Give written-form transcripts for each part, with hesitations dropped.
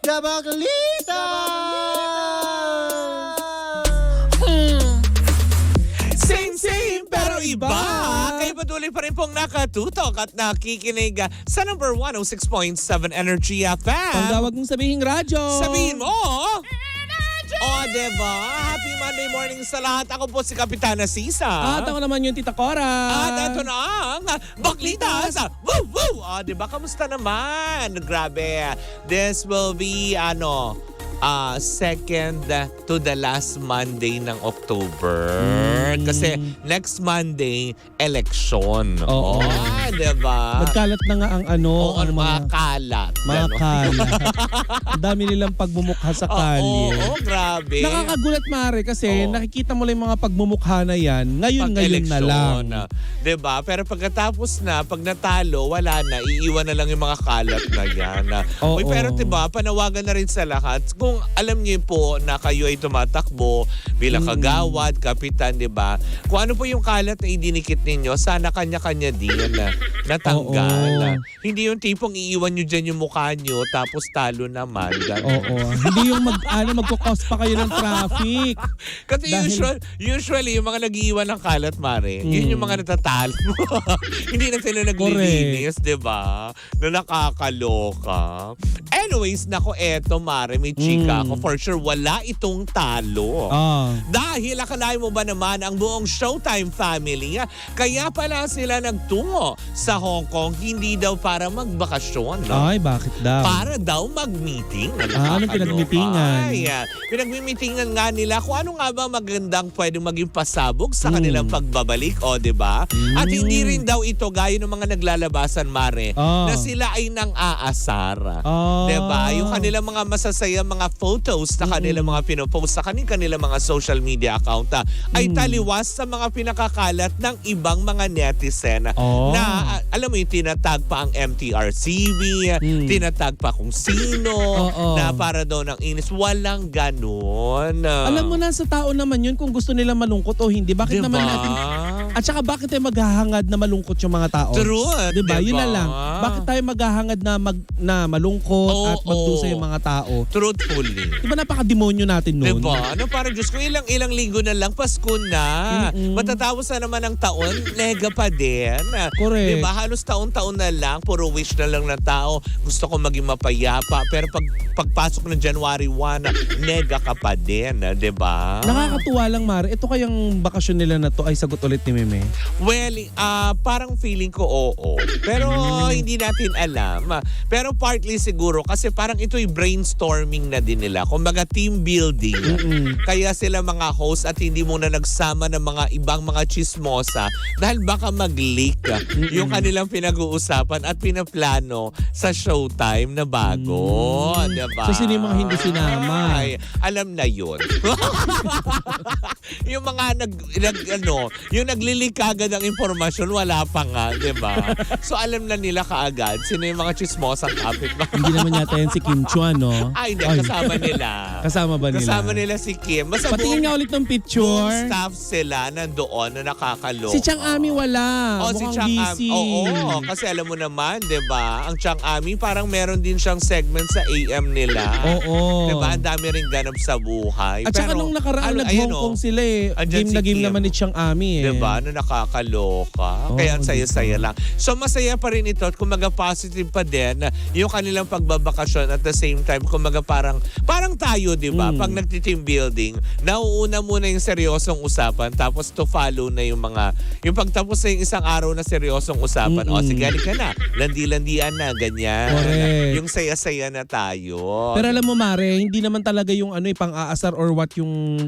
Kabaklita! Same pero iba. Kayo patuloy pa rin pong nakatutok at nakikinig sa number 106.7 Energy FM. Ang tawag mong sabihin radyo. Sabihin mo, oh, diba? Happy Monday morning sa lahat. Ako po si Kapitana Sisa. At ako naman yung Tita Cora. At ito na ang Baklita sa Woo Woo! Oh, diba? Kamusta naman? Grabe. This will be, second to the last Monday ng October. Kasi next Monday, election. Oo. Diba? Nagkalat na nga ang Oo, ang mga kalat. mga Ganon. kalat. Ang dami nilang pagmumukha sa kalye. Oo, grabe. Nakakagulat, Mare, kasi Oo. nakikita mo lang yung mga pagmumukha na yan. Ngayon na lang. Diba? Pero pagkatapos na, pag natalo, wala na. Iiwan na lang yung mga kalat na yan. Oo. Uy, pero diba, panawagan na rin sa lahat. Kung alam niyo po na kayo ay tumatakbo bilang kagawad, kapitan, diba? Kung ano po yung kalat na idinikit ninyo, sana kanya-kanya din natanggal. Oo. Hindi yung tipong iiwan nyo dyan yung mukha nyo, tapos talo naman. Ganon. Oo. Hindi yung magkukos pa kayo ng traffic. Kasi Dahil- usually, yung mga nag-iiwan ng kalat, Mare, yun yung mga natatalo. Hindi na sila naglilinis, di ba? Na nakakaloka. Anyways, nako, eto, Mare, may chika ako. For sure, wala itong talo. Dahil akalain mo ba naman ang buong Showtime family, kaya pala sila nagtungo sa Hong Kong, hindi daw para magbakasyon. No? Ay, bakit daw? Para daw mag-meeting. Anong pinag-meetingan? Ay, pinag-meetingan nga nila kung ano nga ba magandang pwedeng maging pasabog sa kanilang pagbabalik, o diba? At hindi rin daw ito gaya ng mga naglalabasan, Mare, na sila ay nang aasar. Diba? Yung kanilang mga masasaya mga photos na kanilang mga pinopost sa kanilang mga social media account ay taliwas sa mga pinakakalat ng ibang mga netizen na alam mo yung tinatag pa ang MTRCB, tinatag pa kung sino, na para daw ng inis. Walang ganon. Alam mo na sa tao naman yun kung gusto nila malungkot o hindi. Bakit Diba? naman natin... At saka bakit tayo maghahangad na malungkot yung mga tao? True. Diba? Yun Diba? na lang. Bakit tayo maghahangad na malungkot Oo, at magdusa yung mga tao? Truthfully. Diba napaka-demonyo natin nun? Diba? Ano parang Diyos ko, ilang linggo na lang, Pasko na. Matatapos na naman ang taon, nega pa din. Correct. Diba? Halos taon-taon na lang, puro wish na lang ng tao. Gusto ko maging mapayapa. Pero pagpasok ng January 1, nega ka pa din. Diba? Nakakatuwa lang, Mare. Ito kayang bakasyon nila na to ay sagot ulit ni Meme. Well, parang feeling ko oo. Pero hindi natin alam. Pero partly siguro kasi parang ito'y brainstorming na din nila. Kumbaga team building. Kaya sila mga host at hindi muna nagsama ng mga ibang mga chismosa dahil baka mag-leak yung kanilang pinag-uusapan at pinaplano sa Showtime na bago. Diba? So sino yung mga hindi sinama? Ay, alam na yun. Yung mga yung naglilik agad ang impormasyon, wala pa nga, di ba? So alam na nila kaagad sino yung mga chismosang kapit. Hindi naman yata yan si Kim Chuan, no? Ay, hindi. Kasama nila. Kasama ba nila? Kasama nila si Kim. Basta Patingin nga ulit ng picture. buong staff sila nandoon na nakakaloka. Si Chang Ami wala. Oh, si Mukhang Chang busy. Ami. Oo, kasi alam mo naman, 'di ba? Ang Chang Ami parang meron din siyang segment sa AM nila. Oo. 'Di ba? Ang dami ring ganap sa buhay. At saka Pero, nung nakaraan ayun, nag-Hong Kong sila eh. Andyan Game si na game Kim. naman ni Chang Ami eh. 'Di ba? Na nakakaloka. Kaya ang saya-saya lang. So masaya pa rin ito at kumaga positive pa din yung kanilang pagbabakasyon at the same time kumaga parang tayo, 'di ba? Pag nagti-team building, nauuna muna yung seryosong usapan tapos to follow na yung pagtapos na yung isang araw na seryosong usapan. O sige, halika na. Landi-landian na, ganyan. Correct. Yung saya-saya na tayo. Pero alam mo, Mare, hindi naman talaga yung pang-aasar or what yung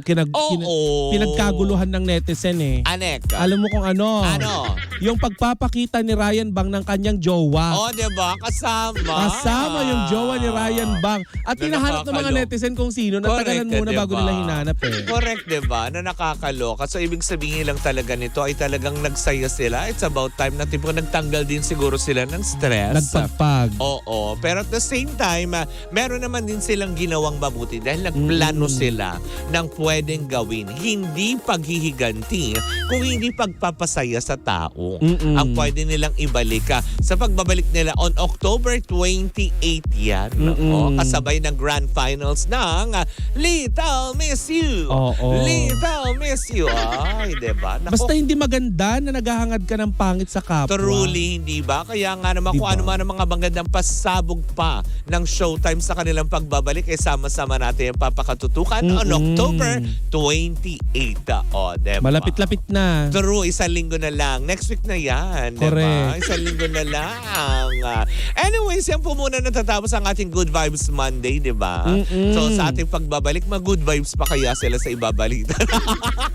pinagkaguluhan ng netizen eh. Anek. Alam mo kung ano? Ano? Yung pagpapakita ni Ryan Bang ng kanyang jowa. Oh, 'di ba? Kasama. Kasama yung jowa ni Ryan Bang. At Na hinahanap ng mga nakakalo. netizen kung sino. Natagalan Correct, muna bago diba? nila hinanap eh. Correct, diba? Na nakakaloka. So, ibig sabihin lang talaga nito ay talagang nagsaya sila. It's about time na tipo nagtanggal din siguro sila ng stress. Nagpagpag. Oo. Pero at the same time, meron naman din silang ginawang mabuti dahil nagplano sila ng pwedeng gawin. Hindi paghihiganti, kung hindi hindi pagpapasaya sa tao ang pwede nilang ibalik sa pagbabalik nila on October 28 yan. Kasabay ng grand finals ng Little Miss You. Little Miss You. Ay, diba? Naku, Basta hindi maganda na naghahangad ka ng pangit sa kapwa. truly, hindi ba? Kaya nga naman kung Diba? ano man ang mga magandang pasabog pa ng Showtime sa kanilang pagbabalik, eh sama-sama natin yung papakatutukan on October 28. O, diba? Malapit-lapit na. True, isang linggo na lang. Next week na yan. Diba? Correct. Isang linggo na lang. Anyways, yan po muna natatapos ang ating Good Vibes Monday, diba? So sa ating pagbabalik, mag-good vibes pa kaya sila sa ibabalita.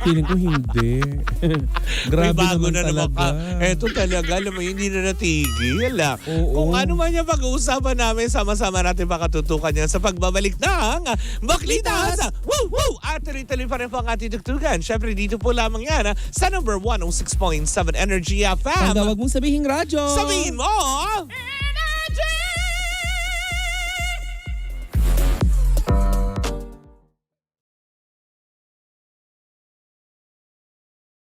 Feeling ko hindi. May Grabe bago naman na naman talaga. Eto talaga, alam mo, hindi na natigil. Oo. Kung ano man yung pag-uusapan namin, sama-sama natin pakatutukan yan sa pagbabalik ng Baklitas! Woo! Woo! At tuloy-tuloy pa rin po ang ating tugtugan. Siyempre, dito po lamang yan sa number 106.7 Energy FM. Ang wag mong sabihin radyo. Sabihin mo!